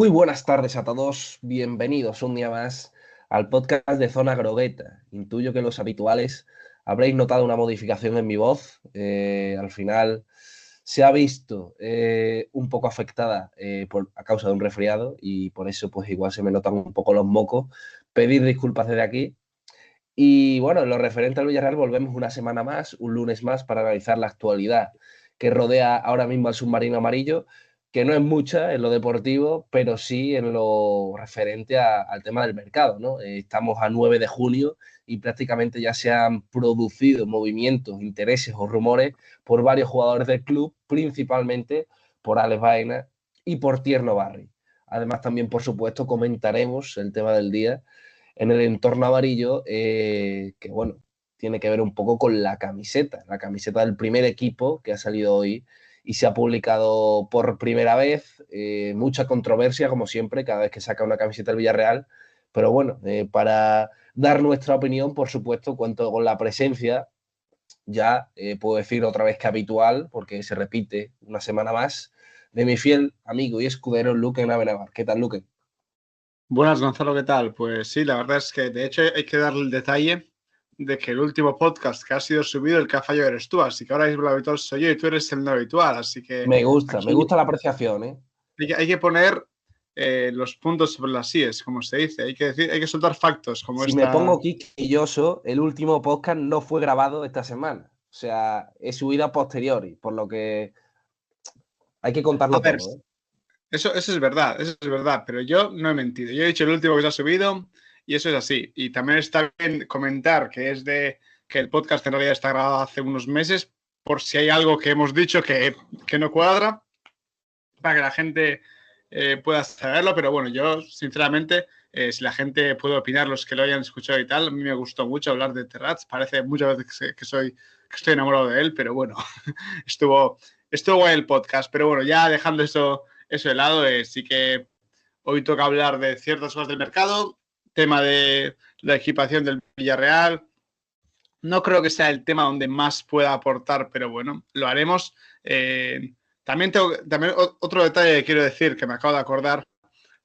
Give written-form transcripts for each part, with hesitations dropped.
Muy buenas tardes a todos, bienvenidos un día más al podcast de Zona Grogueta. Intuyo que los habituales habréis notado una modificación en mi voz. Al final se ha visto un poco afectada a causa de un resfriado y por eso pues igual se me notan un poco los mocos. Pedir disculpas desde aquí. Y bueno, en lo referente al Villarreal volvemos una semana más, un lunes más para analizar la actualidad que rodea ahora mismo al submarino amarillo, que no es mucha en lo deportivo, pero sí en lo referente al tema del mercado, ¿no? Estamos a 9 de junio y prácticamente ya se han producido movimientos, intereses o rumores por varios jugadores del club, principalmente por Alex Baena y por Tierno Barri. Además, también, por supuesto, comentaremos el tema del día en el entorno amarillo, que bueno, tiene que ver un poco con la camiseta del primer equipo que ha salido hoy y se ha publicado por primera vez. Mucha controversia, como siempre, cada vez que saca una camiseta del Villarreal, pero bueno, para dar nuestra opinión, por supuesto, cuento con la presencia, ya puedo decir otra vez que habitual, porque se repite una semana más, de mi fiel amigo y escudero Luque Navenavar. ¿Qué tal, Luque? Buenas, Gonzalo, ¿qué tal? Pues sí, la verdad es que de hecho hay que darle el detalle de que el último podcast que ha sido subido, el que ha fallado eres tú, así que ahora mismo el habitual soy yo y tú eres el no habitual, así que Me aquí gusta la apreciación, ¿eh? hay que poner los puntos sobre las IES, como se dice, hay que decir, hay que soltar factos, como Si me esta... pongo quisquilloso, el último podcast no fue grabado esta semana. O sea, es subido a posteriori, por lo que hay que A contarlo ver, todo, ¿eh? eso es verdad, pero yo no he mentido, yo he dicho el último que se ha subido y eso es así, y también está bien comentar que es de que el podcast en realidad está grabado hace unos meses, por si hay algo que hemos dicho que no cuadra, para que la gente pueda saberlo, pero bueno, yo sinceramente, si la gente puede opinar, los que lo hayan escuchado y tal, a mí me gustó mucho hablar de Terrats, parece muchas veces que estoy enamorado de él, pero bueno, estuvo, estuvo guay el podcast, pero bueno, ya dejando eso de lado, sí que hoy toca hablar de ciertas cosas del mercado, tema de la equipación del Villarreal. No creo que sea el tema donde más pueda aportar, pero bueno, lo haremos. También otro detalle que quiero decir, que me acabo de acordar,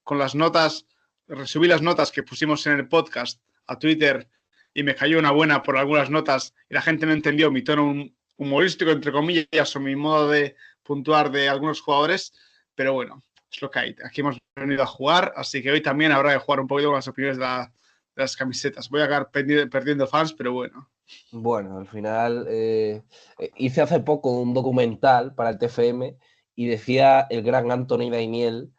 con las notas, resubí las notas que pusimos en el podcast a Twitter y me cayó una buena por algunas notas y la gente no entendió mi tono humorístico, entre comillas, o mi modo de puntuar de algunos jugadores, pero bueno, es lo que hay. Aquí hemos venido a jugar, así que hoy también habrá que jugar un poquito con las opiniones de las camisetas. Voy a acabar perdiendo fans, pero bueno. Bueno, al final hice hace poco un documental para el TFM y decía el gran Anthony Daimiel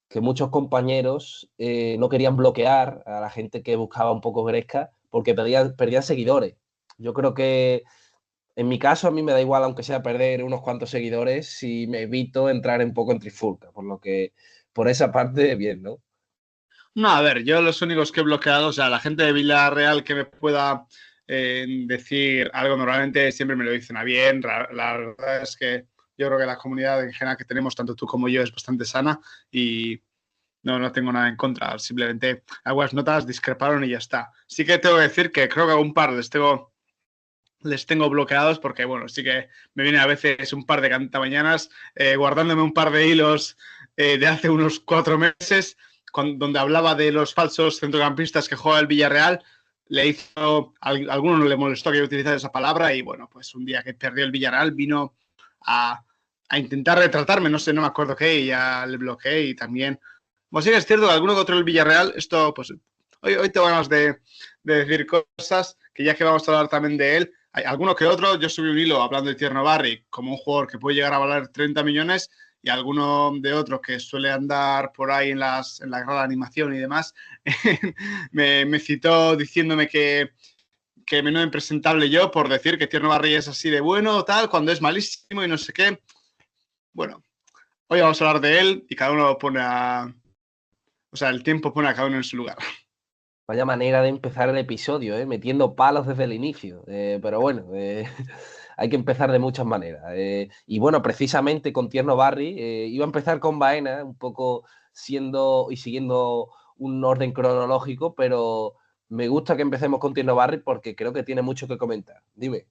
que muchos compañeros no querían bloquear a la gente que buscaba un poco gresca porque perdían seguidores. Yo creo que en mi caso, a mí me da igual, aunque sea perder unos cuantos seguidores, si me evito entrar un poco en trifulca. Por lo que, por esa parte, bien, ¿no? No, a ver, yo los únicos que he bloqueado, o sea, la gente de Villarreal que me pueda decir algo, normalmente siempre me lo dicen a bien. La verdad es que yo creo que la comunidad en general que tenemos, tanto tú como yo, es bastante sana y no tengo nada en contra. Simplemente algunas notas discreparon y ya está. Sí que tengo que decir que creo que un par les tengo bloqueados porque, bueno, sí que me viene a veces un par de cantamañanas guardándome un par de hilos de hace unos 4 meses donde hablaba de los falsos centrocampistas que juega el Villarreal. Alguno no le molestó que yo utilizara esa palabra y, bueno, pues un día que perdió el Villarreal vino a, a intentar retratarme, no sé, no me acuerdo qué, y ya le bloqueé y también... Bueno, sí que es cierto que alguno que otro el Villarreal, esto, pues, hoy tengo ganas de decir cosas que ya que vamos a hablar también de él, hay alguno que otro, yo subí un hilo hablando de Tierno Barri como un jugador que puede llegar a valer 30 millones y alguno de otro que suele andar por ahí en la gran animación y demás, me citó diciéndome que menudo impresentable yo por decir que Tierno Barri es así de bueno o tal, cuando es malísimo y no sé qué. Bueno, hoy vamos a hablar de él y cada uno pone a... O sea, el tiempo pone a cada uno en su lugar. Vaya manera de empezar el episodio, ¿eh? Metiendo palos desde el inicio. Pero bueno, hay que empezar de muchas maneras. Y bueno, precisamente con Tierno Barri, iba a empezar con Baena, un poco siendo y siguiendo un orden cronológico, pero me gusta que empecemos con Tierno Barri porque creo que tiene mucho que comentar. Dime.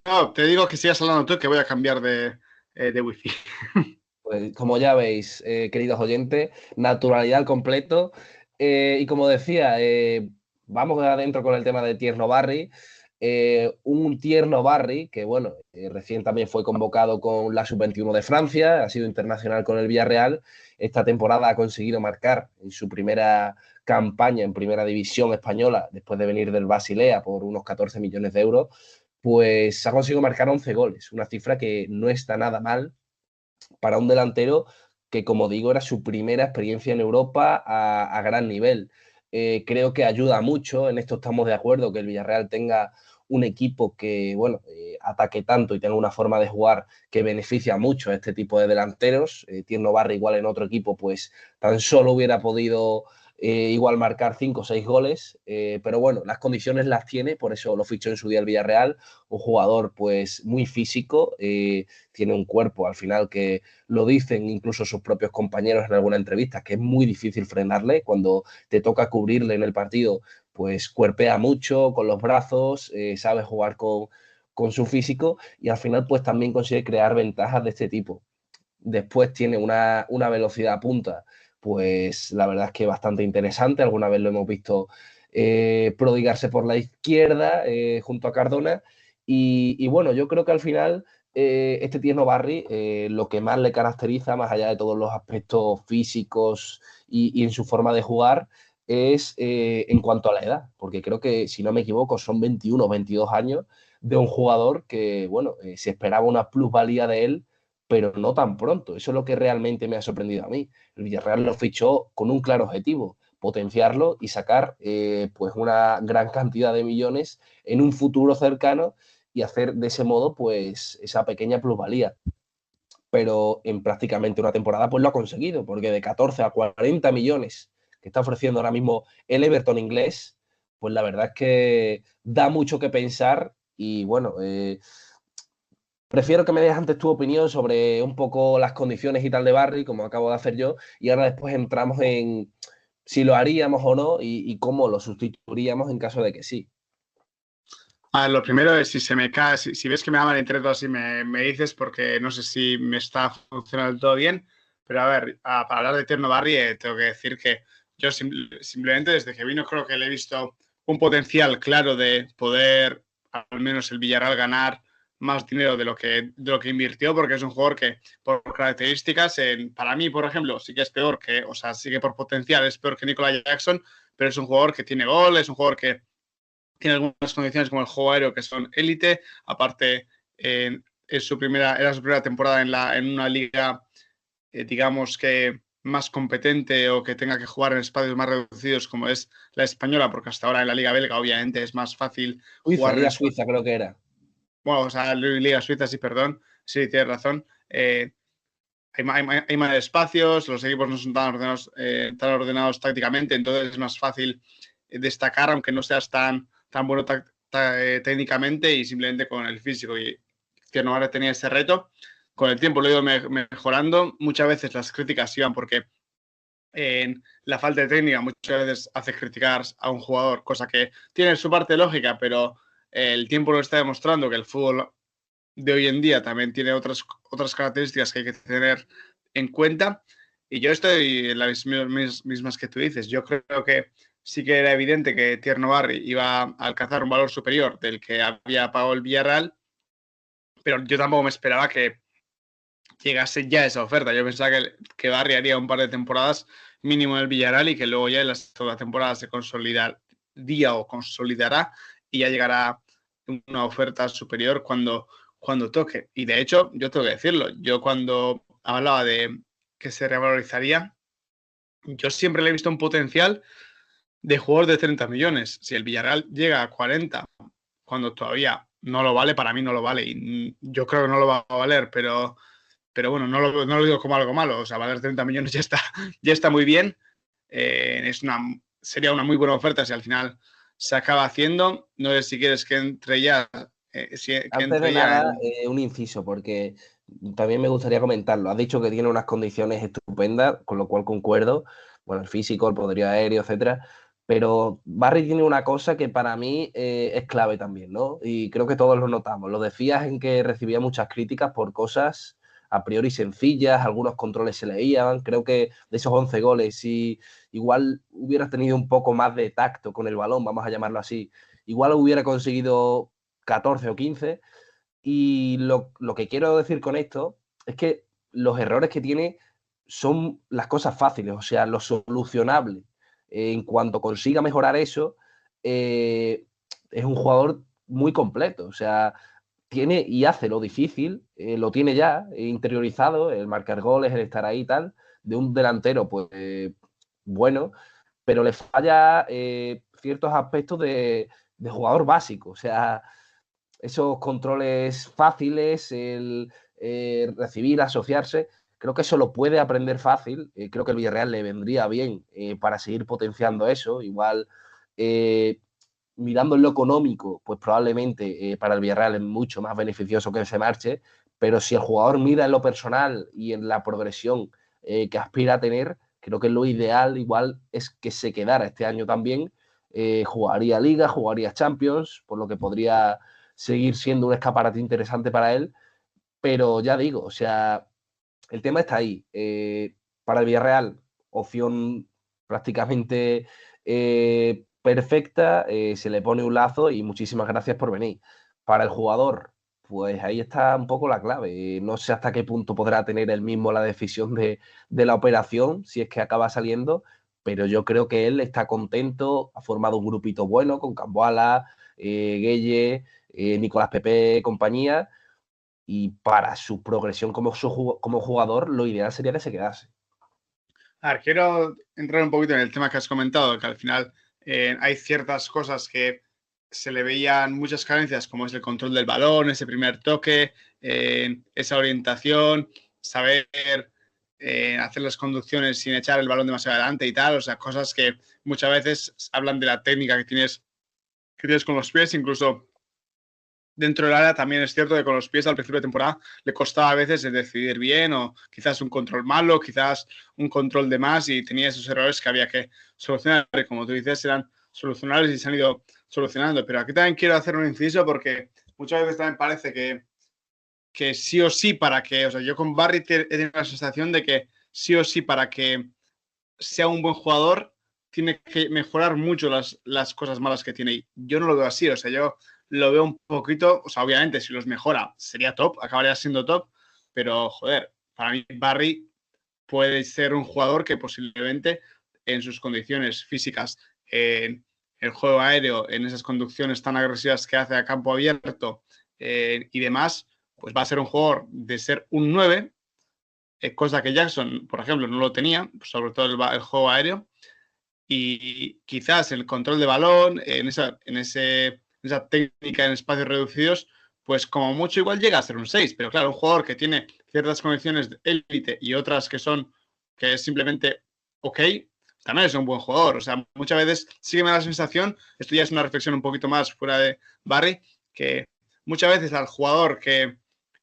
No, te digo que sigas hablando tú, que voy a cambiar de wifi. Pues como ya veis, queridos oyentes, naturalidad al completo. Y como decía, vamos adentro con el tema de Tierno Barry. Un Tierno Barry que, bueno, recién también fue convocado con la Sub-21 de Francia, ha sido internacional con el Villarreal. Esta temporada ha conseguido marcar en su primera campaña en Primera División Española, después de venir del Basilea por unos 14 millones de euros, pues ha conseguido marcar 11 goles, una cifra que no está nada mal para un delantero que, como digo, era su primera experiencia en Europa a gran nivel. Creo que ayuda mucho, en esto estamos de acuerdo, que el Villarreal tenga un equipo que, bueno, ataque tanto y tenga una forma de jugar que beneficia mucho a este tipo de delanteros. Tierno Barra igual en otro equipo, pues tan solo hubiera podido igual marcar 5 o 6 goles, pero bueno, las condiciones las tiene, por eso lo fichó en su día el Villarreal, un jugador pues muy físico, tiene un cuerpo al final que lo dicen incluso sus propios compañeros en alguna entrevista, que es muy difícil frenarle cuando te toca cubrirle en el partido, pues cuerpea mucho con los brazos, sabe jugar con su físico y al final pues también consigue crear ventajas de este tipo. Después tiene una velocidad a punta, pues la verdad es que bastante interesante. Alguna vez lo hemos visto prodigarse por la izquierda junto a Cardona. Y bueno, yo creo que al final este Tierno Barry, lo que más le caracteriza, más allá de todos los aspectos físicos y en su forma de jugar, es en cuanto a la edad, porque creo que, si no me equivoco, son 21 o 22 años de un jugador que, bueno, se esperaba una plusvalía de él, pero no tan pronto. Eso es lo que realmente me ha sorprendido a mí. El Villarreal lo fichó con un claro objetivo, potenciarlo y sacar pues una gran cantidad de millones en un futuro cercano y hacer de ese modo pues esa pequeña plusvalía. Pero en prácticamente una temporada pues lo ha conseguido, porque de 14 a 40 millones que está ofreciendo ahora mismo el Everton inglés, pues la verdad es que da mucho que pensar y bueno, prefiero que me des antes tu opinión sobre un poco las condiciones y tal de Barry, como acabo de hacer yo, y ahora después entramos en si lo haríamos o no y cómo lo sustituiríamos en caso de que sí. A ver, lo primero es si se me cae, si ves que me da mal internet así, me dices porque no sé si me está funcionando del todo bien. Pero a ver, para hablar de Tierno Barry, tengo que decir que yo simplemente desde que vino creo que le he visto un potencial claro de poder, al menos el Villarreal, ganar más dinero de lo que invirtió, porque es un jugador que, por características, para mí, por ejemplo, sí que es peor que, o sea, sí que por potencial es peor que Nicolas Jackson, pero es un jugador que tiene gol, es un jugador que tiene algunas condiciones como el juego aéreo que son élite. Aparte, era su primera temporada en una liga, digamos que más competente o que tenga que jugar en espacios más reducidos como es la española, porque hasta ahora en la liga belga obviamente es más fácil Suiza, jugar en Liga espacios. Suiza creo que era. Bueno, o sea, liga suiza, sí, perdón, sí, tienes razón. Hay más espacios, los equipos no son tan ordenados tácticamente, entonces es más fácil destacar, aunque no seas tan bueno técnicamente y simplemente con el físico. Y que no ahora tenía ese reto. Con el tiempo lo he ido mejorando. Muchas veces las críticas iban porque en la falta de técnica muchas veces hace criticar a un jugador, cosa que tiene su parte lógica, pero el tiempo lo está demostrando que el fútbol de hoy en día también tiene otras características que hay que tener en cuenta. Y yo estoy en las mismas que tú dices. Yo creo que sí que era evidente que Tierno Barry iba a alcanzar un valor superior del que había pagado el Villarreal, pero yo tampoco me esperaba que llegase ya esa oferta. Yo pensaba que Barry haría un par de temporadas mínimo en el Villarreal y que luego ya en la segunda temporada se consolidaría o consolidará y ya llegará una oferta superior cuando toque. Y de hecho, yo tengo que decirlo, yo cuando hablaba de que se revalorizaría, yo siempre le he visto un potencial de jugador de 30 millones. Si el Villarreal llega a 40, cuando todavía no lo vale, para mí no lo vale. Y yo creo que no lo va a valer, pero bueno, no lo digo como algo malo. O sea, valer 30 millones ya está muy bien. Sería una muy buena oferta si al final se acaba haciendo. No sé si quieres que entre ya. Que Antes de entre ya nada, en. un inciso, porque también me gustaría comentarlo. Has dicho que tiene unas condiciones estupendas, con lo cual concuerdo. Bueno, el físico, el poderío aéreo, etcétera. Pero Barry tiene una cosa que para mí es clave también, ¿no? Y creo que todos lo notamos. Lo decías en que recibía muchas críticas por cosas a priori sencillas, algunos controles se leían. Creo que de esos 11 goles, si igual hubieras tenido un poco más de tacto con el balón, vamos a llamarlo así, igual hubiera conseguido 14 o 15. Y lo que quiero decir con esto es que los errores que tiene son las cosas fáciles, o sea, lo solucionable. En cuanto consiga mejorar eso, es un jugador muy completo. O sea, tiene y hace lo difícil, lo tiene ya interiorizado, el marcar goles, el estar ahí y tal, de un delantero, pues bueno, pero le falla ciertos aspectos de jugador básico. O sea, esos controles fáciles, el recibir, asociarse, creo que eso lo puede aprender fácil. Creo que el Villarreal le vendría bien para seguir potenciando eso. Igual, mirando en lo económico, pues probablemente para el Villarreal es mucho más beneficioso que se marche, pero si el jugador mira en lo personal y en la progresión que aspira a tener, creo que lo ideal igual es que se quedara este año también. Jugaría Liga, jugaría Champions, por lo que podría seguir siendo un escaparate interesante para él, pero ya digo, o sea, el tema está ahí. Para el Villarreal, opción prácticamente perfecta, se le pone un lazo y muchísimas gracias por venir. Para el jugador, pues ahí está un poco la clave. No sé hasta qué punto podrá tener él mismo la decisión de la operación, si es que acaba saliendo, pero yo creo que él está contento, ha formado un grupito bueno con Camboala, Gueye, Nicolás Pepe, compañía, y para su progresión como jugador, lo ideal sería que se quedase. A ver, quiero entrar un poquito en el tema que has comentado, que al final hay ciertas cosas que se le veían muchas carencias, como es el control del balón, ese primer toque, esa orientación, saber hacer las conducciones sin echar el balón demasiado adelante y tal, o sea, cosas que muchas veces hablan de la técnica que tienes con los pies, incluso dentro del área también es cierto que con los pies al principio de temporada le costaba a veces decidir bien o quizás un control malo, quizás un control de más y tenía esos errores que había que solucionar. Y como tú dices, eran solucionables y se han ido solucionando. Pero aquí también quiero hacer un inciso porque muchas veces también parece que sí o sí para que, o sea, yo con Barry he tenido la sensación de que sí o sí para que sea un buen jugador tiene que mejorar mucho las cosas malas que tiene. Y yo no lo veo así, o sea, yo lo veo un poquito, o sea, obviamente si los mejora sería top, acabaría siendo top, pero joder, para mí Barry puede ser un jugador que posiblemente en sus condiciones físicas, en el juego aéreo, en esas conducciones tan agresivas que hace a campo abierto y demás, pues va a ser un jugador de ser un 9, cosa que Jackson, por ejemplo, no lo tenía, sobre todo el juego aéreo, y quizás el control de balón, en esa técnica en espacios reducidos, pues como mucho igual llega a ser un 6, pero claro, un jugador que tiene ciertas condiciones de élite y otras que es simplemente ok, también es un buen jugador. O sea, muchas veces sí que me da la sensación, esto ya es una reflexión un poquito más fuera de Barry, que muchas veces al jugador que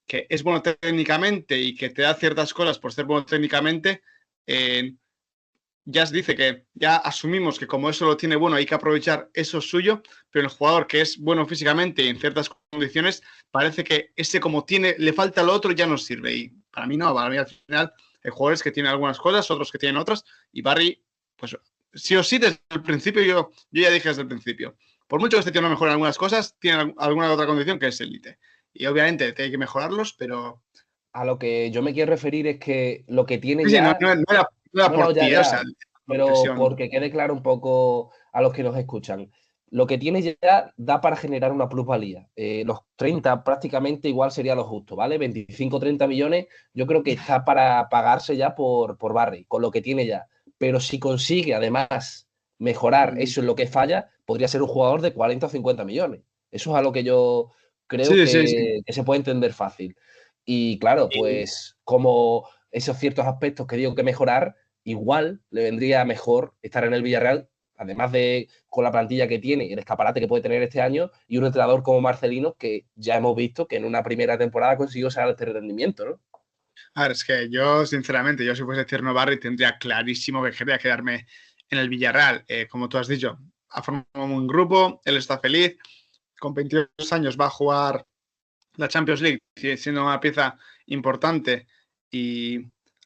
es bueno técnicamente y que te da ciertas cosas por ser bueno técnicamente, ya se dice que ya asumimos que como eso lo tiene bueno hay que aprovechar eso suyo, pero el jugador que es bueno físicamente y en ciertas condiciones parece que ese como tiene, le falta lo otro ya no sirve y para mí no, para mí al final hay jugadores que tienen algunas cosas, otros que tienen otras y Barry, pues sí o sí desde el principio yo ya dije desde el principio, por mucho que este tío no mejore algunas cosas, tiene alguna otra condición que es élite y obviamente hay que mejorarlos, pero... A lo que yo me quiero referir es que lo que tiene Sí, no, ya, no, no era no, no, por ya, ti, o sea, ya, la pero reflexión. porque quede claro un poco a los que nos escuchan, lo que tiene ya da para generar una plusvalía. Los 30 prácticamente igual sería lo justo, ¿vale? 25-30 millones, yo creo que está para pagarse ya por Barry, con lo que tiene ya. Pero si consigue además mejorar eso en lo que falla, podría ser un jugador de 40 o 50 millones. Eso es a lo que yo creo Sí, sí, sí. que se puede entender fácil. Y claro, pues como esos ciertos aspectos que digo que mejorar, igual le vendría mejor estar en el Villarreal, además de con la plantilla que tiene y el escaparate que puede tener este año, y un entrenador como Marcelino, que ya hemos visto que en una primera temporada consiguió sacar este rendimiento, ¿no? A ver, es que yo, sinceramente, yo si fuese Tierno Barry tendría clarísimo que quería quedarme en el Villarreal. Como tú has dicho, ha formado un grupo, él está feliz, con 22 años va a jugar la Champions League, siendo una pieza importante y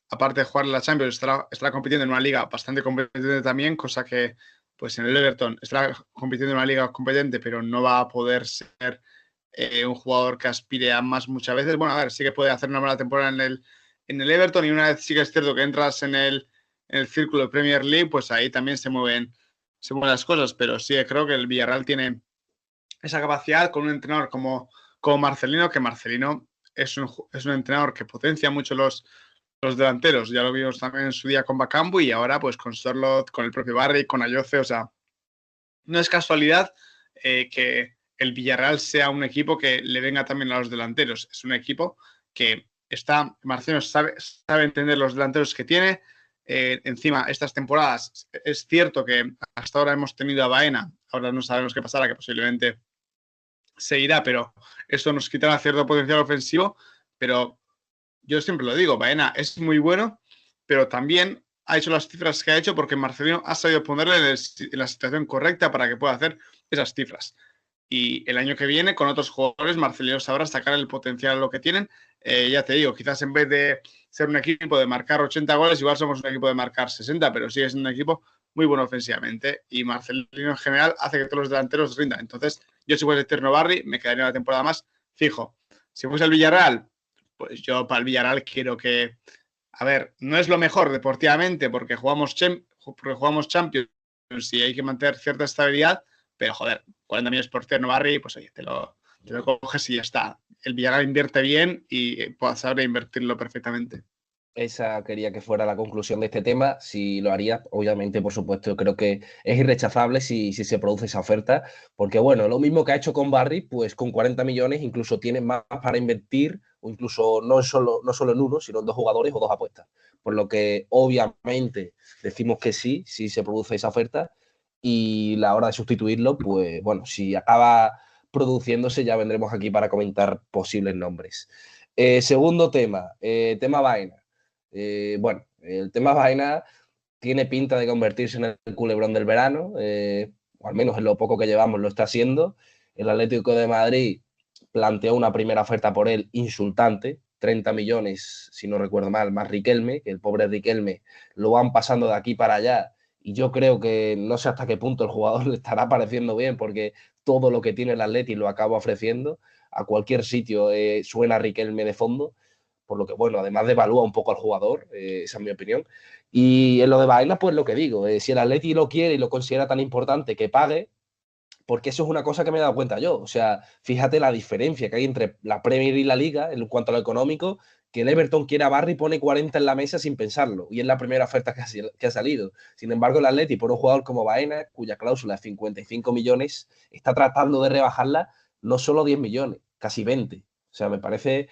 aparte de jugar la Champions, estará compitiendo en una liga bastante competente también, cosa que pues en el Everton estará compitiendo en una liga competente, pero no va a poder ser un jugador que aspire a más muchas veces. Bueno, a ver, sí que puede hacer una buena temporada en el Everton, y una vez sí que es cierto que entras en el círculo de Premier League, pues ahí también se mueven las cosas, pero sí, creo que el Villarreal tiene esa capacidad con un entrenador como Marcelino, que Marcelino es un entrenador que potencia mucho los delanteros. Ya lo vimos también en su día con Bakambu, y ahora pues con Sorloth, con el propio Barry, con Ayoce. O sea, no es casualidad que el Villarreal sea un equipo que le venga también a los delanteros. Es un equipo que Marcelino sabe entender los delanteros que tiene. Encima, estas temporadas, es cierto que hasta ahora hemos tenido a Baena, ahora no sabemos qué pasará, que posiblemente seguirá, pero eso nos quitará cierto potencial ofensivo. Pero yo siempre lo digo, Baena es muy bueno, pero también ha hecho las cifras que ha hecho porque Marcelino ha sabido ponerle en la situación correcta para que pueda hacer esas cifras. Y el año que viene, con otros jugadores, Marcelino sabrá sacar el potencial a lo que tienen. Ya te digo, quizás en vez de ser un equipo de marcar 80 goles, igual somos un equipo de marcar 60, pero sigue siendo un equipo muy bueno ofensivamente. Y Marcelino en general hace que todos los delanteros rindan. Entonces, yo si fuese Eterno Barry, me quedaría una temporada más fijo. Si fuese el Villarreal, pues yo para el Villarreal quiero que... A ver, no es lo mejor deportivamente porque jugamos Champions y hay que mantener cierta estabilidad, pero joder, 40 millones por Terno Barry, pues oye, te lo coges y ya está. El Villarreal invierte bien y saber invertirlo perfectamente. Esa quería que fuera la conclusión de este tema. Si lo haría, obviamente, por supuesto, creo que es irrechazable si se produce esa oferta, porque bueno, lo mismo que ha hecho con Barry, pues con 40 millones incluso tiene más para invertir, o incluso no solo en uno, sino en dos jugadores o dos apuestas. Por lo que obviamente decimos que sí, si se produce esa oferta, y la hora de sustituirlo, pues bueno, si acaba produciéndose, ya vendremos aquí para comentar posibles nombres. Segundo tema, tema Baena. Bueno, el tema Baena tiene pinta de convertirse en el culebrón del verano, o al menos en lo poco que llevamos lo está haciendo. El Atlético de Madrid planteó una primera oferta por él insultante, 30 millones, si no recuerdo mal, más Riquelme, que el pobre Riquelme lo van pasando de aquí para allá, y yo creo que no sé hasta qué punto el jugador le estará pareciendo bien, porque todo lo que tiene el Atleti lo acaba ofreciendo. A cualquier sitio suena Riquelme de fondo, por lo que, bueno, además devalúa un poco al jugador, esa es mi opinión. Y en lo de Baena, pues lo que digo, si el Atleti lo quiere y lo considera tan importante, que pague, porque eso es una cosa que me he dado cuenta yo. O sea, fíjate la diferencia que hay entre la Premier y la Liga en cuanto a lo económico, que el Everton quiere a Barry y pone 40 en la mesa sin pensarlo, y es la primera oferta que ha salido. Sin embargo, el Atleti, por un jugador como Baena, cuya cláusula es 55 millones, está tratando de rebajarla no solo 10 millones, casi 20. O sea, me parece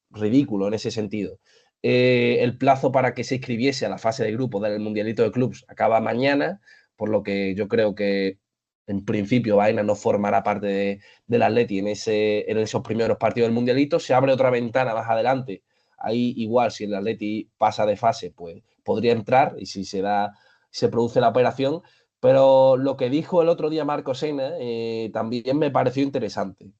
ridículo en ese sentido. El plazo para que se inscribiese a la fase de grupo del Mundialito de Clubs acaba mañana, por lo que yo creo que en principio Baena no formará parte del Atleti en esos primeros partidos del Mundialito. Se abre otra ventana más adelante. Ahí igual, si el Atleti pasa de fase, pues podría entrar, y si se produce la operación. Pero lo que dijo el otro día Marco Sena también me pareció interesante.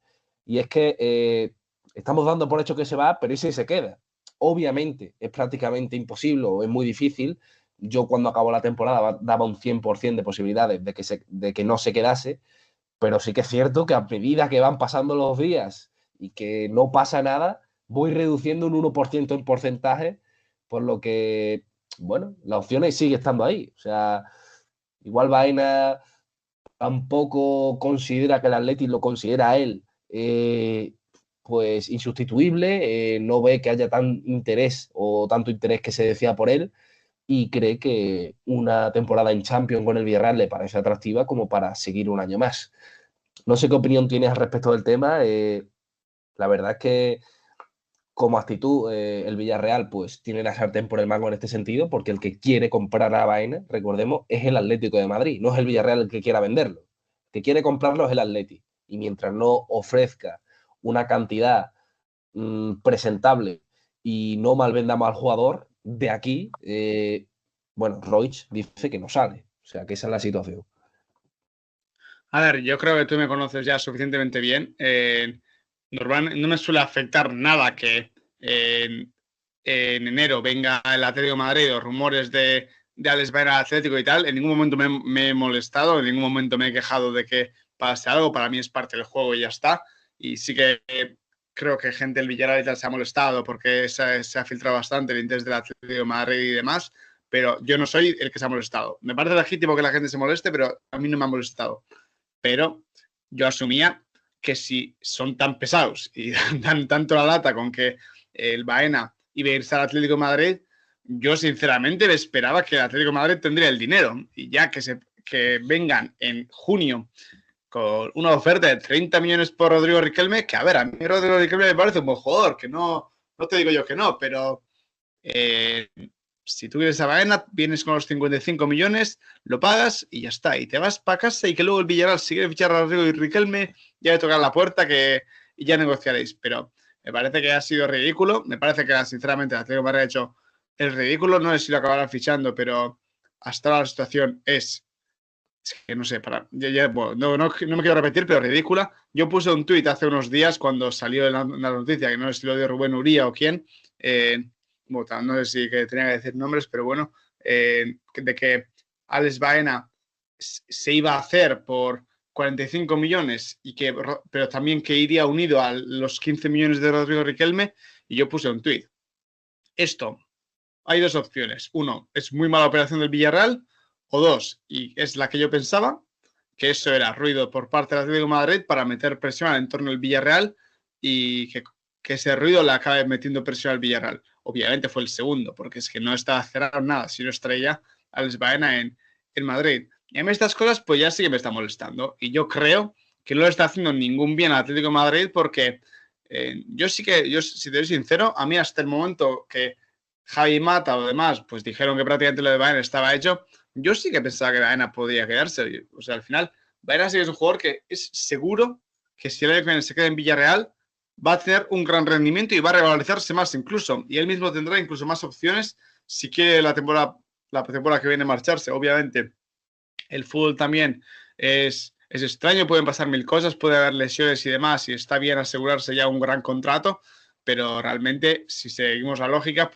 Y es que estamos dando por hecho que se va, pero ¿y si se queda? Obviamente es prácticamente imposible o es muy difícil. Yo cuando acabó la temporada daba un 100% de posibilidades de que no se quedase, pero sí que es cierto que a medida que van pasando los días y que no pasa nada, voy reduciendo un 1% en porcentaje, por lo que, bueno, la opción sigue estando ahí. O sea, igual Baena tampoco considera que el Atleti lo considera a él pues insustituible, no ve que haya tan interés o tanto interés que se decía por él, y cree que una temporada en Champions con el Villarreal le parece atractiva como para seguir un año más. No sé qué opinión tienes al respecto del tema. La verdad es que como actitud el Villarreal pues tiene la sartén por el mango en este sentido, porque el que quiere comprar a Baena, recordemos, es el Atlético de Madrid, no es el Villarreal el que quiera venderlo. El que quiere comprarlo es el Atleti, y mientras no ofrezca una cantidad presentable y no malvendamos al jugador, de aquí, bueno, Roig dice que no sale. O sea, que esa es la situación. A ver, yo creo que tú me conoces ya suficientemente bien. Normalmente no me suele afectar nada que en enero venga el Atlético de Madrid o rumores de Alex Baena al Atlético y tal, en ningún momento me he molestado, en ningún momento me he quejado de que pase algo, para mí es parte del juego y ya está. Y sí que creo que gente del Villarreal y tal se ha molestado porque se ha filtrado bastante el interés del Atlético de Madrid y demás, pero yo no soy el que se ha molestado. Me parece legítimo que la gente se moleste, pero a mí no me ha molestado. Pero yo asumía que si son tan pesados y dan tanto la lata con que el Baena iba a irse al Atlético de Madrid, yo sinceramente me esperaba que el Atlético de Madrid tendría el dinero y ya que vengan en junio con una oferta de 30 millones por Rodrigo Riquelme, que a ver, a mí Rodrigo Riquelme me parece un buen jugador, que no te digo yo que no, pero si tú quieres a Baena, vienes con los 55 millones, lo pagas y ya está. Y te vas para casa y que luego el Villarreal, si quiere fichar a Rodrigo y Riquelme, ya le toca la puerta y ya negociaréis. Pero me parece que ha sido ridículo. Me parece que, sinceramente, el Atlético de Madrid ha hecho el ridículo. No sé si lo acabarán fichando, pero hasta ahora la situación es que no sé, bueno, no me quiero repetir, pero ridícula. Yo puse un tuit hace unos días cuando salió la noticia, que no sé si lo dio Rubén Uría o quién, bueno, no sé si que tenía que decir nombres, pero bueno, de que Alex Baena se iba a hacer por 45 millones, pero también que iría unido a los 15 millones de Rodrigo Riquelme, y yo puse un tuit. Esto, hay dos opciones. Uno, es muy mala operación del Villarreal, o dos, y es la que yo pensaba, que eso era ruido por parte del Atlético de Madrid para meter presión al entorno del Villarreal y que ese ruido le acabe metiendo presión al Villarreal. Obviamente fue el segundo, porque es que no estaba cerrado nada, si no estrella Alex Baena en Madrid. Y a mí estas cosas pues ya sí que me está molestando. Y yo creo que no le está haciendo ningún bien al Atlético de Madrid porque yo si te soy sincero, a mí hasta el momento que Javi Mata o demás, pues dijeron que prácticamente lo de Baena estaba hecho, yo sí que pensaba que Baena podía quedarse. O sea, al final, Baena sí que es un jugador que es seguro que si el año que viene se queda en Villarreal, va a tener un gran rendimiento y va a revalorizarse más incluso. Y él mismo tendrá incluso más opciones si quiere la temporada que viene marcharse. Obviamente, el fútbol también es extraño, pueden pasar mil cosas, puede haber lesiones y demás, y está bien asegurarse ya un gran contrato, pero realmente, si seguimos la lógica,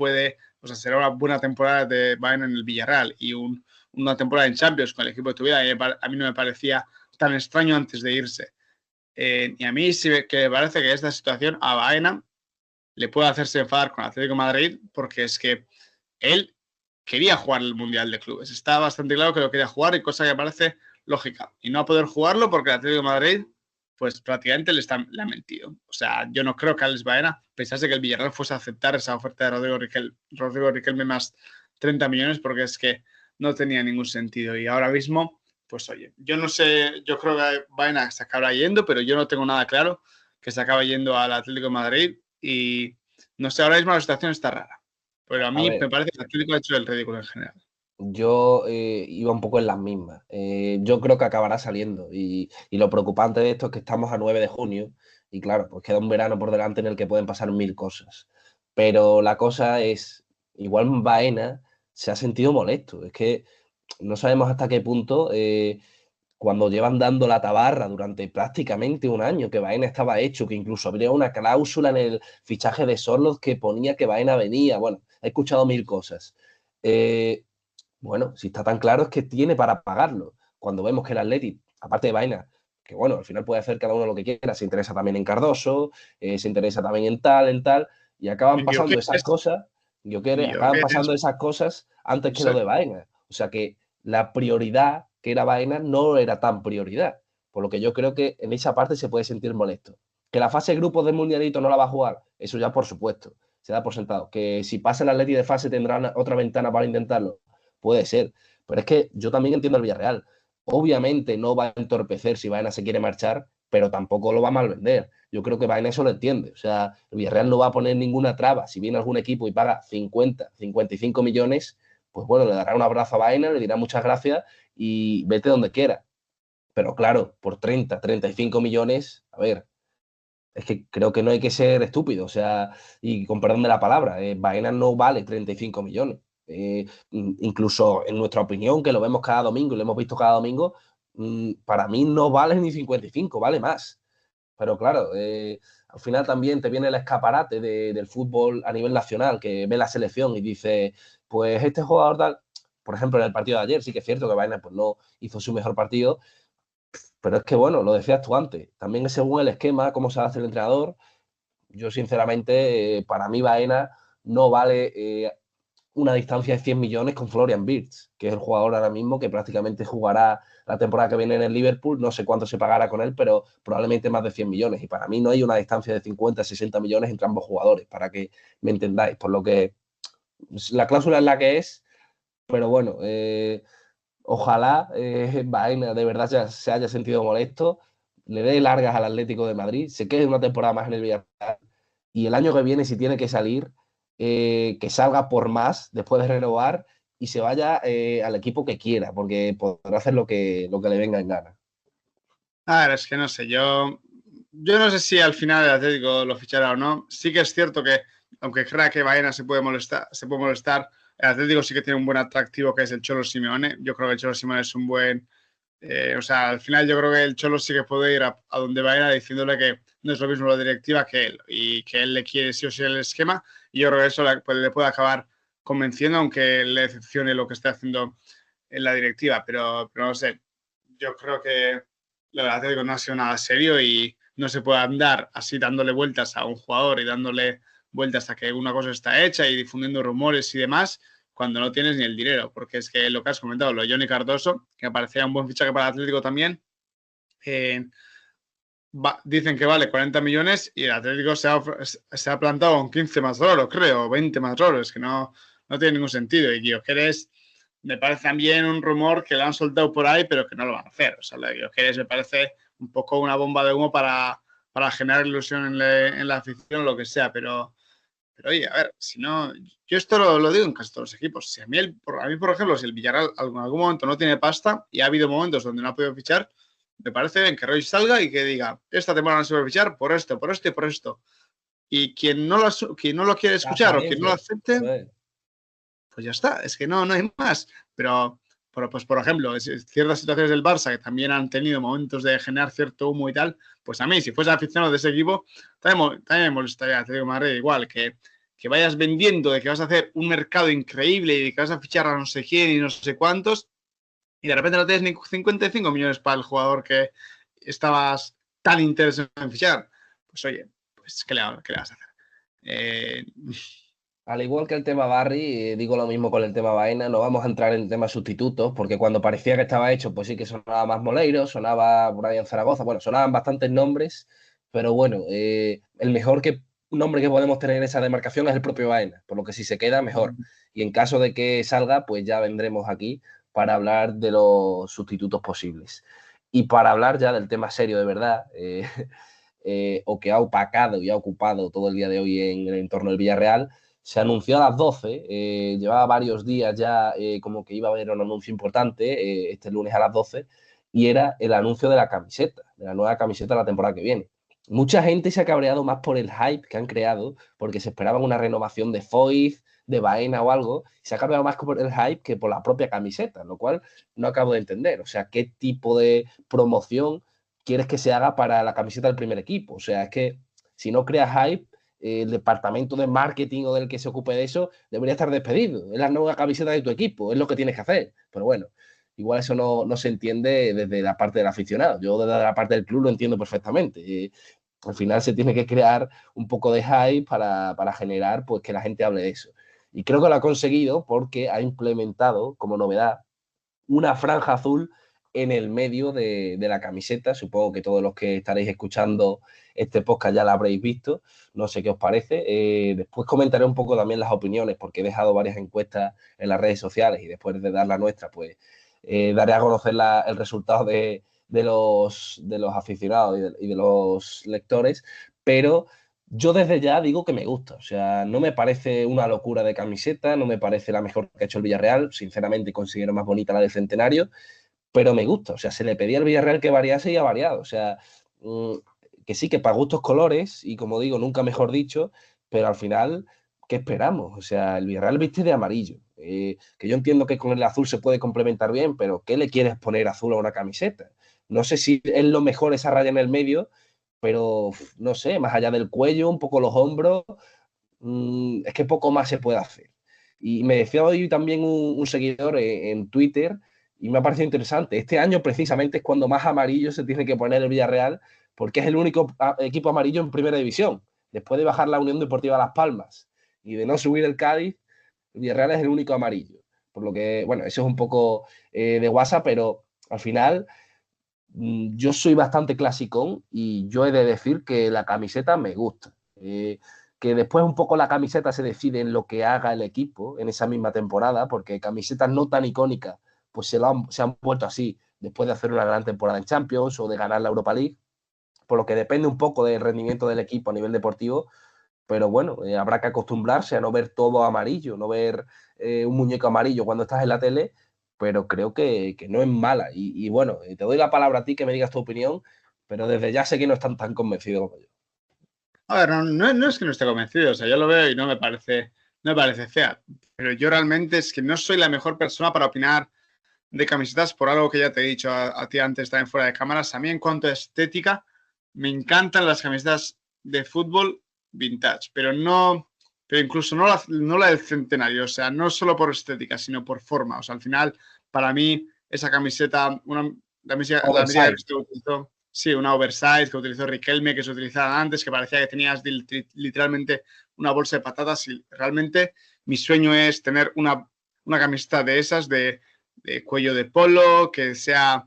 será una buena temporada de Bayern en el Villarreal y una temporada en Champions con el equipo de tu vida. A mí no me parecía tan extraño antes de irse. Y a mí sí que me parece que esta situación a Baena le puede hacerse enfadar con Atlético de Madrid, porque es que él quería jugar el Mundial de Clubes. Está bastante claro que lo quería jugar y cosa que parece lógica. Y no a poder jugarlo porque el Atlético de Madrid, pues prácticamente le ha mentido. O sea, yo no creo que Alex Baena pensase que el Villarreal fuese a aceptar esa oferta de Rodrigo Riquelme más 30 millones, porque es que no tenía ningún sentido. Y ahora mismo, pues oye, yo no sé, yo creo que Baena se acabará yendo, pero yo no tengo nada claro que se acaba yendo al Atlético de Madrid y no sé, ahora mismo la situación está rara. Pero a A mí ver, me parece que el Atlético ha hecho el ridículo en general. yo iba un poco en las mismas. Yo creo que acabará saliendo. Y lo preocupante de esto es que estamos a 9 de junio y claro, pues queda un verano por delante en el que pueden pasar mil cosas. Pero la cosa es, igual Baena se ha sentido molesto. Es que no sabemos hasta qué punto, cuando llevan dando la tabarra durante prácticamente un año, que Baena estaba hecho, que incluso habría una cláusula en el fichaje de Sorloth que ponía que Baena venía. Bueno, he escuchado mil cosas. Eh, bueno, si está tan claro es que tiene para pagarlo. Cuando vemos que el Atleti, aparte de Baena, que bueno, al final puede hacer cada uno lo que quiera, se interesa también en Cardoso, se interesa también en tal, y acaban En pasando esas cosas, acaban pasando esas cosas antes que lo de exacto. Baena. O sea que la prioridad que era Baena no era tan prioridad. Por lo que yo creo que en esa parte se puede sentir molesto. Que la fase de grupos del Mundialito no la va a jugar, eso ya por supuesto, se da por sentado. Que si pasa el Atleti de fase tendrán otra ventana para intentarlo. Puede ser, pero es que yo también entiendo el Villarreal. Obviamente no va a entorpecer si Baena se quiere marchar, pero tampoco lo va a mal vender. Yo creo que Baena eso lo entiende. O sea, el Villarreal no va a poner ninguna traba. Si viene algún equipo y paga 50, 55 millones, pues bueno, le dará un abrazo a Baena, le dirá muchas gracias y vete donde quiera. Pero claro, por 30, 35 millones, a ver, es que creo que no hay que ser estúpido, o sea, y con perdón de la palabra, Baena no vale 35 millones. Incluso en nuestra opinión, que lo vemos cada domingo y lo hemos visto cada domingo, para mí no vale ni 55, vale más. Pero claro, al final también te viene el escaparate del fútbol a nivel nacional, que ve la selección y dice, pues este jugador tal, por ejemplo, en el partido de ayer, sí que es cierto que Baena pues, no hizo su mejor partido, pero es que bueno, lo decías tú antes, también es según el esquema, cómo se hace el entrenador. Yo sinceramente, para mí Baena no vale una distancia de 100 millones con Florian Wirtz, que es el jugador ahora mismo que prácticamente jugará la temporada que viene en el Liverpool. No sé cuánto se pagará con él, pero probablemente más de 100 millones. Y para mí no hay una distancia de 50, 60 millones entre ambos jugadores, para que me entendáis. Por lo que la cláusula es la que es, pero bueno, ojalá Baena de verdad se haya sentido molesto, le dé largas al Atlético de Madrid, se quede una temporada más en el Villarreal y el año que viene, si tiene que salir, que salga por más después de renovar y se vaya al equipo que quiera, porque podrá hacer lo que le venga en gana. A ver, es que no sé, yo no sé si al final el Atlético lo fichará o no. Sí que es cierto que, aunque crea que Baena se puede molestar, el Atlético sí que tiene un buen atractivo que es el Cholo Simeone. Yo creo que el Cholo Simeone es un buen. O sea, al final yo creo que el Cholo sí que puede ir a donde Baena diciéndole que no es lo mismo la directiva que él y que él le quiere sí o sí el esquema. Y yo creo que eso pues, le puede acabar convenciendo, aunque le decepcione lo que esté haciendo en la directiva. Pero no sé, yo creo que lo del Atlético no ha sido nada serio y no se puede andar así dándole vueltas a un jugador y dándole vueltas a que una cosa está hecha y difundiendo rumores y demás cuando no tienes ni el dinero, porque es que lo que has comentado, lo de Johnny Cardoso, que me parecía un buen fichaje para el Atlético también, eh, dicen que vale 40 millones y el Atlético se ha plantado con 15 más oro, creo, 20 más oro, es que no tiene ningún sentido. Y Gyökeres me parece también un rumor que lo han soltado por ahí, pero que no lo van a hacer. O sea, lo de Gyökeres me parece un poco una bomba de humo para generar ilusión en la afición o lo que sea, pero oye, a ver, si no, yo esto lo digo en casi todos los equipos. Si a mí, por ejemplo, si el Villarreal en algún momento no tiene pasta y ha habido momentos donde no ha podido fichar, me parece bien que Roy salga y que diga, esta temporada no se va a fichar por esto, por esto y por esto. Y quien no lo quiere La escuchar o quien no lo apariencia. acepte, Eso es. pues ya está, es que no hay más. Pero pues, por ejemplo, ciertas situaciones del Barça que también han tenido momentos de generar cierto humo y tal, pues a mí, si fuese aficionado de ese equipo, también me molestaría, te digo, Madrid, igual, que vayas vendiendo de que vas a hacer un mercado increíble y de que vas a fichar a no sé quién y no sé cuántos, y de repente no tienes ni 55 millones para el jugador que estabas tan interesado en fichar. Pues oye, pues ¿qué le vas a hacer? Eh, Al igual que el tema Barry, digo lo mismo con el tema Baena, no vamos a entrar en temas sustitutos, porque cuando parecía que estaba hecho, pues sí que sonaba más Moleiro, sonaba Brian Zaragoza, bueno, sonaban bastantes nombres, pero bueno, un nombre que podemos tener en esa demarcación es el propio Baena, por lo que si se queda, mejor. Y en caso de que salga, pues ya vendremos aquí para hablar de los sustitutos posibles. Y para hablar ya del tema serio de verdad, o que ha opacado y ha ocupado todo el día de hoy en el entorno del Villarreal, se anunció a las 12, llevaba varios días ya como que iba a haber un anuncio importante este lunes a las 12, y era el anuncio de la camiseta, de la nueva camiseta de la temporada que viene. Mucha gente se ha cabreado más por el hype que han creado, porque se esperaban una renovación de Foyth, de Baena o algo, y se ha cabreado más por el hype que por la propia camiseta, lo cual no acabo de entender. O sea, ¿qué tipo de promoción quieres que se haga para la camiseta del primer equipo? O sea, es que si no creas hype, el departamento de marketing o del que se ocupe de eso debería estar despedido. Es la nueva camiseta de tu equipo, es lo que tienes que hacer. Pero bueno, igual eso no se entiende desde la parte del aficionado. Yo desde la parte del club lo entiendo perfectamente. Al final se tiene que crear un poco de hype para generar pues, que la gente hable de eso. Y creo que lo ha conseguido porque ha implementado como novedad una franja azul en el medio de la camiseta. Supongo que todos los que estaréis escuchando este podcast ya la habréis visto. No sé qué os parece. Después comentaré un poco también las opiniones, porque he dejado varias encuestas en las redes sociales y después de dar la nuestra, pues daré a conocer el resultado de los aficionados y de los lectores. Pero yo desde ya digo que me gusta, o sea, no me parece una locura de camiseta, no me parece la mejor que ha hecho el Villarreal, sinceramente considero más bonita la del Centenario, pero me gusta, o sea, se le pedía al Villarreal que variase y ha variado, o sea, mm, que sí, que para gustos colores, y como digo, nunca mejor dicho, pero al final, ¿qué esperamos? O sea, el Villarreal viste de amarillo, que yo entiendo que con el azul se puede complementar bien, pero ¿qué le quieres poner azul a una camiseta? No sé si es lo mejor esa raya en el medio, pero no sé, más allá del cuello, un poco los hombros, es que poco más se puede hacer. Y me decía hoy también un seguidor en Twitter y me ha parecido interesante. Este año precisamente es cuando más amarillo se tiene que poner el Villarreal porque es el único equipo amarillo en primera división. Después de bajar la Unión Deportiva Las Palmas y de no subir el Cádiz, el Villarreal es el único amarillo. Por lo que, bueno, eso es un poco de WhatsApp, pero al final yo soy bastante clasicón y yo he de decir que la camiseta me gusta. Que después un poco la camiseta se decide en lo que haga el equipo en esa misma temporada, porque camisetas no tan icónicas pues se han vuelto así después de hacer una gran temporada en Champions o de ganar la Europa League, por lo que depende un poco del rendimiento del equipo a nivel deportivo, pero bueno, habrá que acostumbrarse a no ver todo amarillo, no ver un muñeco amarillo cuando estás en la tele, pero creo que no es mala. Y bueno, te doy la palabra a ti que me digas tu opinión, pero desde ya sé que no están tan convencidos como yo. A ver, no es que no esté convencido, o sea, yo lo veo y no me parece fea, pero yo realmente es que no soy la mejor persona para opinar de camisetas por algo que ya te he dicho a ti antes también fuera de cámaras. A mí en cuanto a estética, me encantan las camisetas de fútbol vintage, pero incluso no la del centenario, o sea, no solo por estética, sino por forma. O sea, al final, para mí, esa camiseta, la misma que Oversize. se utilizó, sí, una oversize que utilizó Riquelme, que se utilizaba antes, que parecía que tenías literalmente una bolsa de patatas. Y realmente mi sueño es tener una camiseta de esas, de cuello de polo, que sea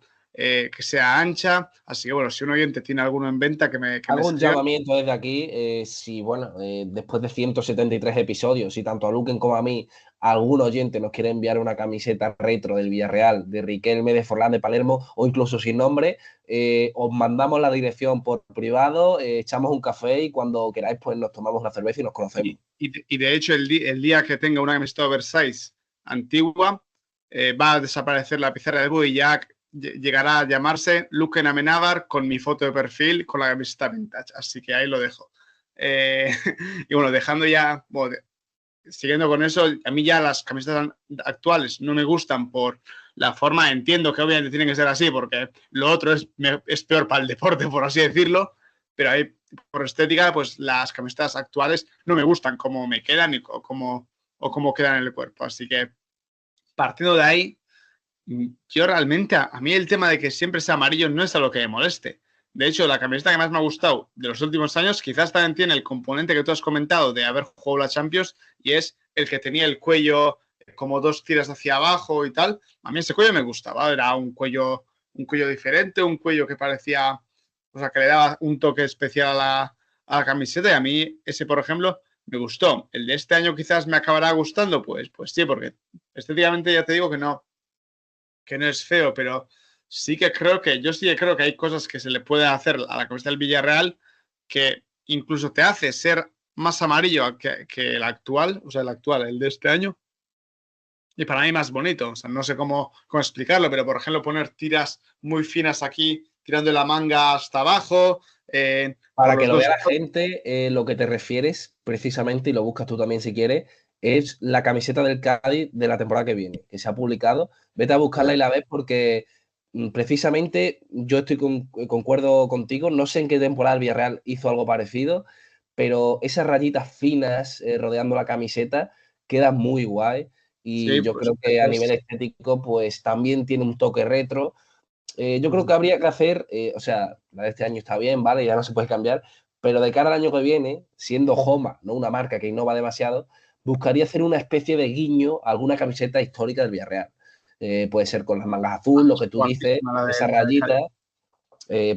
ancha. Así que bueno, si un oyente tiene alguno en venta, que me Hago un escriba. llamamiento desde aquí, si bueno, después de 173 episodios, si tanto a Luquen como a mí, algún oyente nos quiere enviar una camiseta retro del Villarreal, de Riquelme, de Forlán, de Palermo, o incluso sin nombre, os mandamos la dirección por privado, echamos un café y cuando queráis pues nos tomamos una cerveza y nos conocemos. Y de hecho, el día que tenga una camiseta oversize antigua, va a desaparecer la pizarra de Boo y ya llegará a llamarse Luquen Amenábar con mi foto de perfil con la camiseta vintage. Así que ahí lo dejo. Y bueno, dejando ya, bueno, siguiendo con eso, a mí ya las camisetas actuales no me gustan por la forma. Entiendo que obviamente tienen que ser así porque lo otro es peor para el deporte, por así decirlo, pero ahí por estética, pues las camisetas actuales no me gustan cómo me quedan o cómo quedan en el cuerpo. Así que partiendo de ahí, yo realmente, a mí el tema de que siempre sea amarillo no es algo que me moleste. De hecho, la camiseta que más me ha gustado de los últimos años quizás también tiene el componente que tú has comentado de haber jugado la Champions y es el que tenía el cuello como dos tiras hacia abajo y tal. A mí ese cuello me gustaba, era un cuello diferente, un cuello que parecía, o sea, que le daba un toque especial a la camiseta y a mí ese, por ejemplo, me gustó. El de este año quizás me acabará gustando, pues sí, porque estéticamente ya te digo que no es feo, pero yo sí que creo que hay cosas que se le pueden hacer a la camiseta del Villarreal que incluso te hace ser más amarillo que el actual, o sea, el actual, el de este año, y para mí más bonito. O sea, no sé cómo explicarlo, pero por ejemplo, poner tiras muy finas aquí, tirando la manga hasta abajo, o Para que los lo dos. vea la gente, lo que te refieres precisamente, y lo buscas tú también si quieres, es la camiseta del Cádiz de la temporada que viene, que se ha publicado. Vete a buscarla y la ves porque precisamente yo concuerdo contigo, no sé en qué temporada el Villarreal hizo algo parecido, pero esas rayitas finas rodeando la camiseta quedan muy guay y Sí, yo pues creo que a nivel estético pues también tiene un toque retro. Yo creo que habría que hacer, o sea, la de este año está bien, ¿vale? Ya no se puede cambiar, pero de cara al año que viene, siendo Homa, no una marca que innova demasiado, buscaría hacer una especie de guiño a alguna camiseta histórica del Villarreal. Puede ser con las mangas azul, lo que tú dices, esa rayita.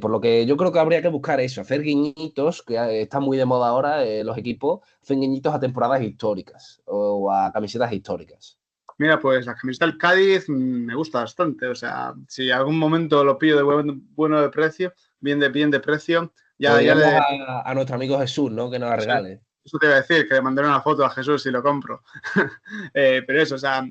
Por lo que yo creo que habría que buscar eso, hacer guiñitos, que está muy de moda ahora, los equipos hacen guiñitos a temporadas históricas o a camisetas históricas. Mira, pues la camiseta del Cádiz me gusta bastante. O sea, si algún momento lo pillo de bueno de precio, bien de precio, O ya diremos le. a nuestro amigo Jesús, ¿no? Que nos la Sí, regale. eso te iba a decir, que le mandaré una foto a Jesús si lo compro. Pero eso, o sea,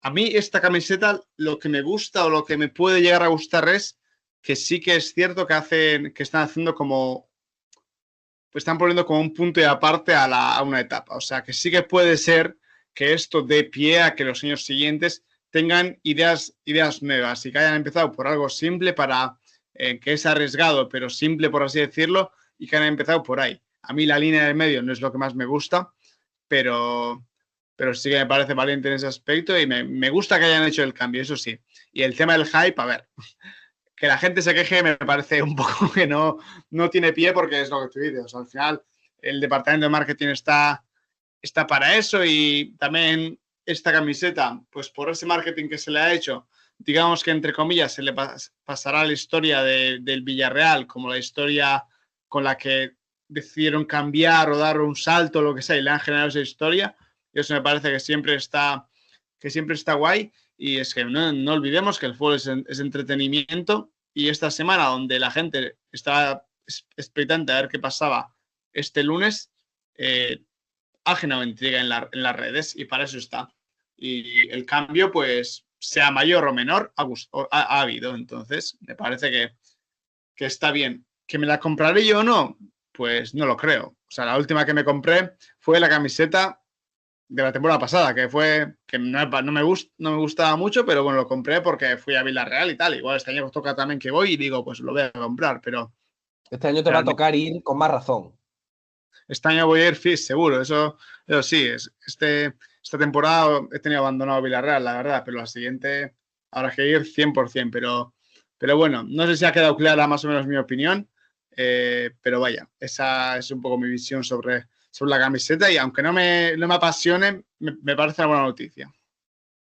a mí esta camiseta lo que me gusta o lo que me puede llegar a gustar es que sí que es cierto que están haciendo pues están poniendo como un punto y aparte a una etapa. O sea, que sí que puede ser que esto dé pie a que los años siguientes tengan ideas nuevas y que hayan empezado por algo simple para que es arriesgado, pero simple, por así decirlo, y que han empezado por ahí. A mí la línea del medio no es lo que más me gusta, pero sí que me parece valiente en ese aspecto y me gusta que hayan hecho el cambio, eso sí. Y el tema del hype, a ver, que la gente se queje me parece un poco que no tiene pie porque es lo que tú dices. O sea, al final el departamento de marketing está para eso y también esta camiseta, pues por ese marketing que se le ha hecho, digamos que entre comillas se le pasará la historia del Villarreal como la historia con la que decidieron cambiar o dar un salto o lo que sea y le han generado esa historia. Y eso me parece que siempre está guay. Y es que no olvidemos que el fútbol es entretenimiento y esta semana donde la gente estaba expectante a ver qué pasaba este lunes, ha generado intriga en las redes y para eso está. Y el cambio, pues, sea mayor o menor, ha habido. Entonces, me parece que está bien. ¿Que me la compraré yo o no? Pues no lo creo. O sea, la última que me compré fue la camiseta de la temporada pasada, que no me gustaba mucho, pero bueno, lo compré porque fui a Villarreal y tal. Igual este año toca también que voy y digo, pues lo voy a comprar, pero Este año te va a tocar ir con más razón. este año voy a ir seguro, eso sí, esta temporada he tenido abandonado Villarreal, la verdad, pero la siguiente habrá que ir 100%, pero bueno, no sé si ha quedado clara más o menos mi opinión, pero vaya, esa es un poco mi visión sobre la camiseta y aunque no me apasione, me parece una buena noticia.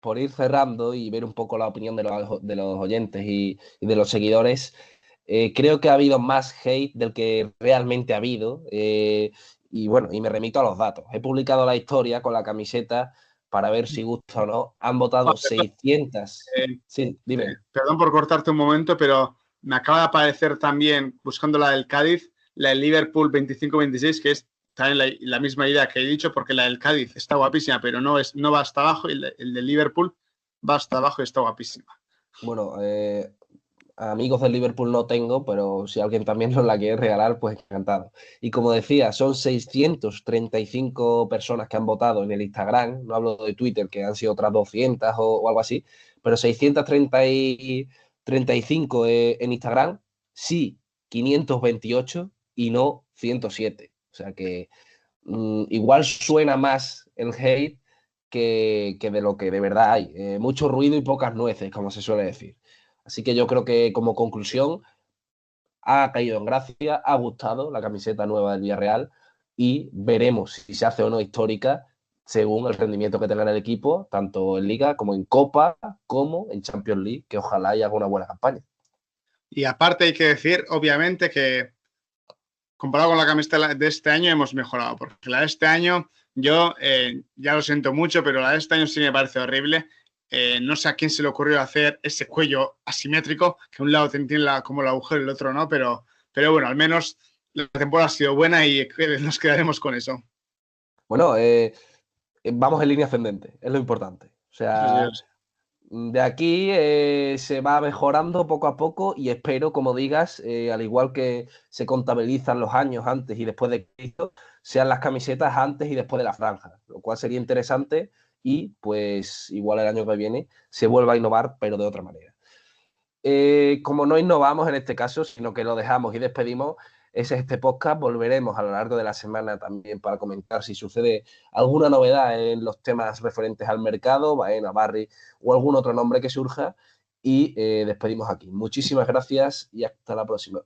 Por ir cerrando y ver un poco la opinión de los oyentes y de los seguidores, creo que ha habido más hate del que realmente ha habido. Y bueno, y me remito a los datos. He publicado la historia con la camiseta para ver si gusta o no. Han votado 600. Sí, dime. Perdón por cortarte un momento, pero me acaba de aparecer también, buscando la del Cádiz, la del Liverpool 25-26, que es también la misma idea que he dicho, porque la del Cádiz está guapísima, pero no va hasta abajo, y el del Liverpool va hasta abajo y está guapísima. Bueno, amigos del Liverpool no tengo, pero si alguien también nos la quiere regalar, pues encantado. Y como decía, son 635 personas que han votado en el Instagram, no hablo de Twitter, que han sido otras 200 o algo así, pero 635 en Instagram, sí, 528 y no 107. O sea que igual suena más el hate que de lo que de verdad hay. Mucho ruido y pocas nueces, como se suele decir. Así que yo creo que como conclusión ha caído en gracia, ha gustado la camiseta nueva del Villarreal y veremos si se hace o no histórica según el rendimiento que tenga el equipo, tanto en Liga como en Copa, como en Champions League, que ojalá haya una buena campaña. Y aparte hay que decir, obviamente, que comparado con la camiseta de este año hemos mejorado, porque la de este año yo ya lo siento mucho, pero la de este año sí me parece horrible. No sé a quién se le ocurrió hacer ese cuello asimétrico, que un lado tiene como el agujero y el otro no, pero bueno, al menos la temporada ha sido buena y nos quedaremos con eso. Bueno, vamos en línea ascendente, es lo importante. O sea, de aquí se va mejorando poco a poco y espero, como digas, al igual que se contabilizan los años antes y después de Cristo, sean las camisetas antes y después de la franja, lo cual sería interesante y pues igual el año que viene se vuelva a innovar, pero de otra manera. Como no innovamos en este caso, sino que lo dejamos y despedimos, ese es este podcast. Volveremos a lo largo de la semana también para comentar si sucede alguna novedad en los temas referentes al mercado, Baena, Barry o algún otro nombre que surja. Y despedimos aquí. Muchísimas gracias y hasta la próxima.